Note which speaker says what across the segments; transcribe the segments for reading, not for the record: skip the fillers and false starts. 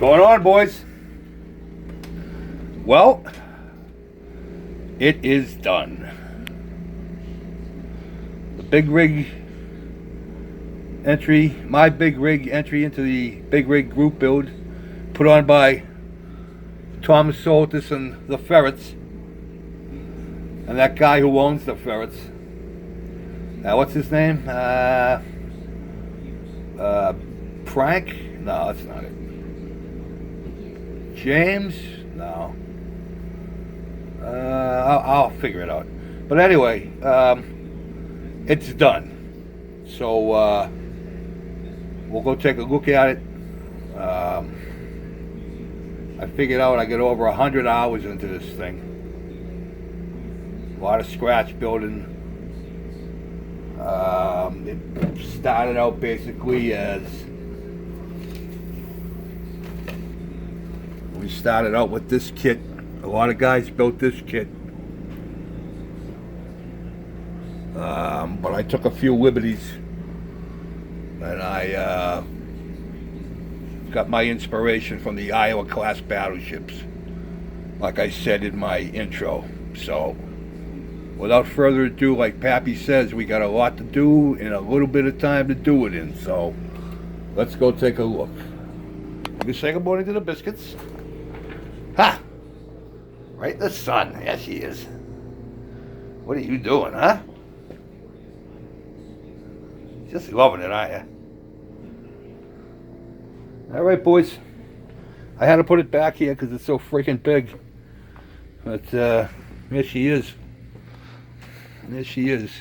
Speaker 1: Going on, boys? Well, it is done. The big rig entry, my big rig entry into the big rig group build, put on by Thomas Soltis and the Ferrets, and that guy who owns the Ferrets. What's his name? Frank? No, that's not it. James? No. I'll figure it out. But anyway, it's done. So we'll go take a look at it. I figured out I get over 100 hours into this thing. A lot of scratch building. It started out basically as we started out with this kit. A lot of guys built this kit, but I took a few liberties, and I got my inspiration from the Iowa class battleships, like I said in my intro. So without further ado, like Pappy says, we got a lot to do and a little bit of time to do it in. So let's go take a look. You can say good morning to the biscuits. Ha! Right in the sun. Yes, she is. What are you doing, huh? Just loving it, aren't you? All right, boys. I had to put it back here because it's so freaking big. But here she is. There she is.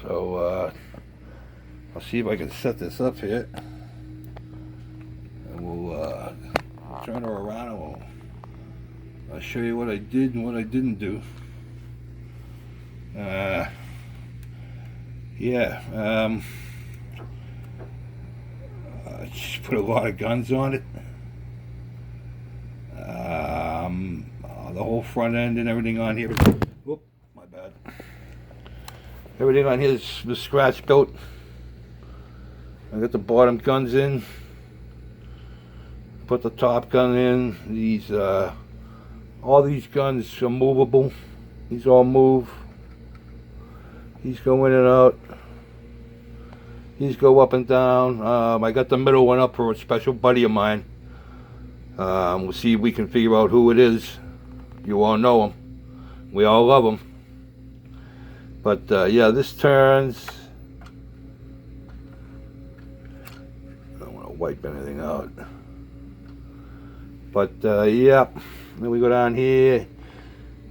Speaker 1: So I'll see if I can set this up here. And we'll turn her around and I'll show you what I did and what I didn't do. I just put a lot of guns on it. The whole front end and everything on here. Whoop, my bad. Everything on here was scratch built. I got the bottom guns in. Put the top gun in. These, all these guns are movable. These all move. These go in and out. These go up and down. I got the middle one up for a special buddy of mine. We'll see if we can figure out who it is. You all know him. We all love him. But yeah, this turns. I don't want to wipe anything out. But yeah, then we go down here.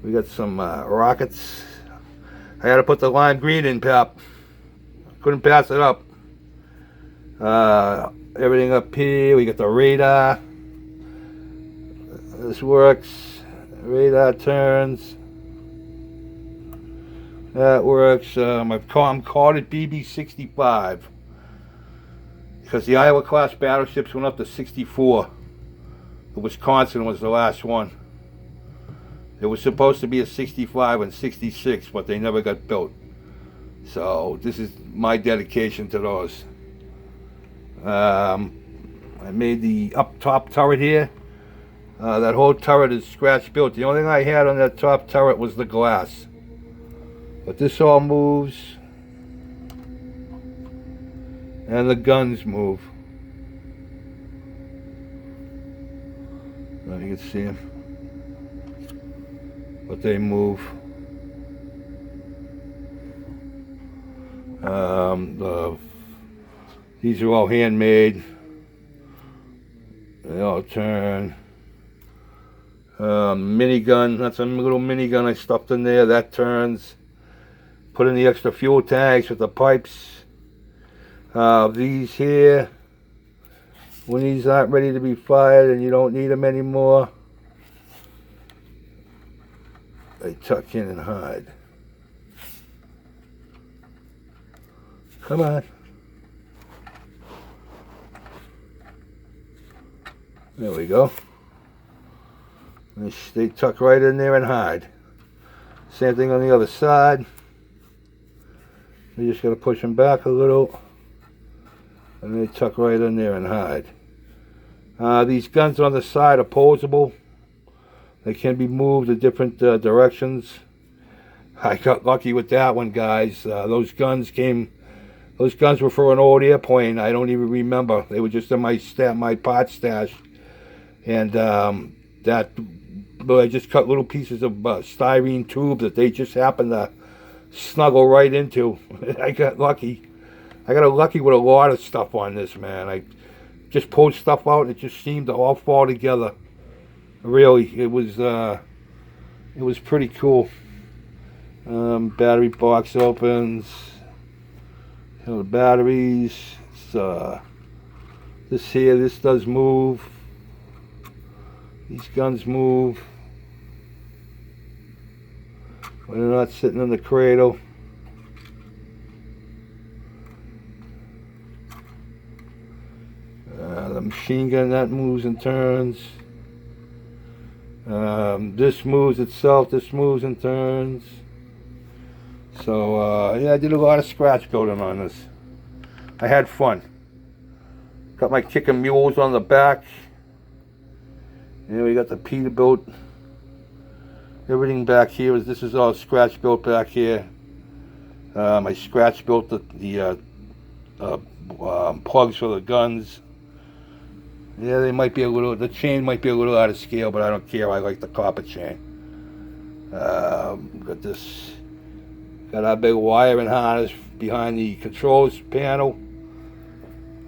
Speaker 1: We got some rockets. I had to put the lime green in, Pap. Couldn't pass it up. Everything up here. We got the radar. This works. Radar turns. That works. I'm called it BB-65 because the Iowa class battleships went up to 64. The Wisconsin was the last one. It was supposed to be a 65 and 66, but they never got built. So this is my dedication to those. I made the up top turret here. That whole turret is scratch built. The only thing I had on that top turret was the glass. But this all moves. And the guns move. I don't know if you can see them. But they move. These are all handmade. They all turn. Minigun, that's a little minigun I stuffed in there. That turns. Put in the extra fuel tanks with the pipes. These here, when these aren't ready to be fired and you don't need them anymore, they tuck in and hide. Come on. There we go. They tuck right in there and hide. Same thing on the other side. You just got to push them back a little, and they tuck right in there and hide. These guns on the side are posable. They can be moved in different directions. I got lucky with that one, guys. Those guns were for an old airplane. I don't even remember. They were just in my pot stash, and I just cut little pieces of styrene tube that they just happened to snuggle right into. I got lucky. I got lucky with a lot of stuff on this, man. I just pulled stuff out and it just seemed to all fall together. Really, it was pretty cool. Battery box opens. You know, the batteries. This does move. These guns move when they're not sitting in the cradle. The machine gun, that moves and turns. This moves itself, this moves and turns. So yeah, I did a lot of scratch building on this. I had fun. Got my kicking mules on the back. And we got the Peterbilt. Everything back here this is all scratch built back here. I scratch built the plugs for the guns. Yeah, the chain might be a little out of scale, but I don't care. I like the copper chain. Got our big wiring harness behind the controls panel.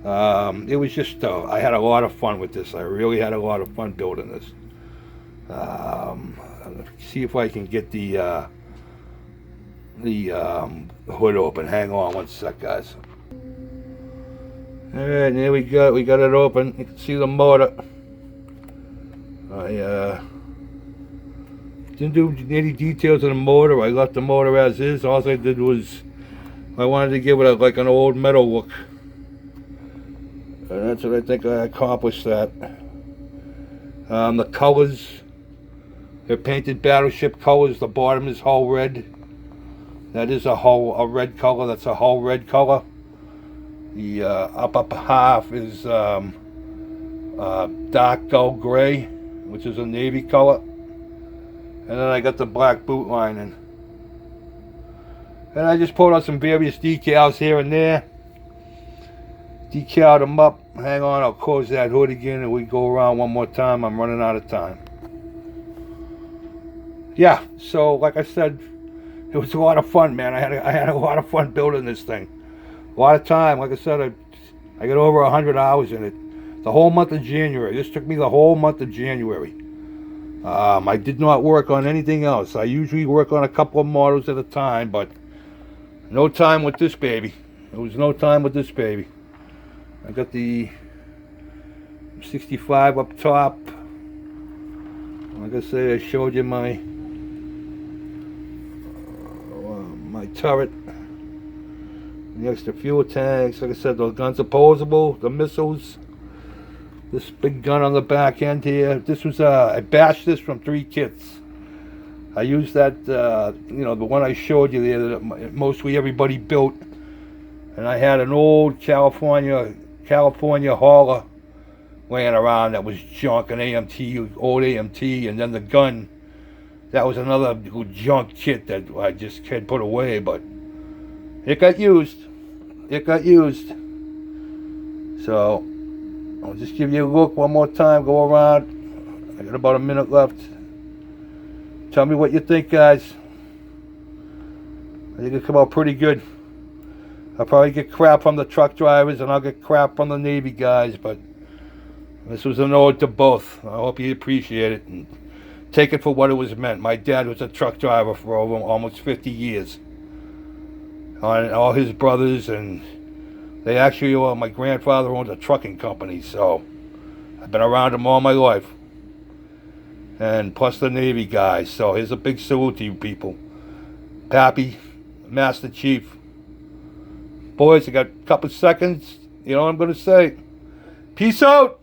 Speaker 1: It was just, I had a lot of fun with this. I really had a lot of fun building this. See if I can get the hood open. Hang on one sec, guys. Alright, there we got it open. You can see the motor. I didn't do any details on the motor. I left the motor as is. All I did was I wanted to give it like an old metal look. And that's what I think I accomplished that. The colors, they're painted Battleship colors. The bottom is hull red. That is a red color. That's a hull red color. The upper half is dark gold gray, which is a navy color. And then I got the black boot lining. And I just pulled out some various decals here and there. Decaled them up. Hang on, I'll close that hood again and we go around one more time. I'm running out of time. Yeah, so like I said, it was a lot of fun, man. I had a lot of fun building this thing. A lot of time. Like I said, I got over 100 hours in it. The whole month of January. This took me the whole month of January. I did not work on anything else. I usually work on a couple of models at a time, but no time with this baby. There was no time with this baby. I got the 65 up top. Like I said, I showed you my turret. The extra fuel tanks. Like I said, those guns are posable. The missiles. This big gun on the back end here. This was I bashed this from 3 kits. I used that, you know, the one I showed you there that mostly everybody built. And I had an old California hauler laying around that was junk, an old AMT, and then the gun. That was another junk kit that I just had put away, but it got used. It got used. So I'll just give you a look one more time. Go around. I got about a minute left. Tell me what you think, guys. I think it'll come out pretty good. I'll probably get crap from the truck drivers and I'll get crap from the Navy guys, but this was an ode to both. I hope you appreciate it and take it for what it was meant. My dad was a truck driver for over almost 50 years. All his brothers, and they actually, my grandfather owned a trucking company, so I've been around them all my life. And plus the Navy guys, so here's a big salute to you people. Pappy, Master Chief. Boys, I got a couple seconds. You know what I'm going to say. Peace out.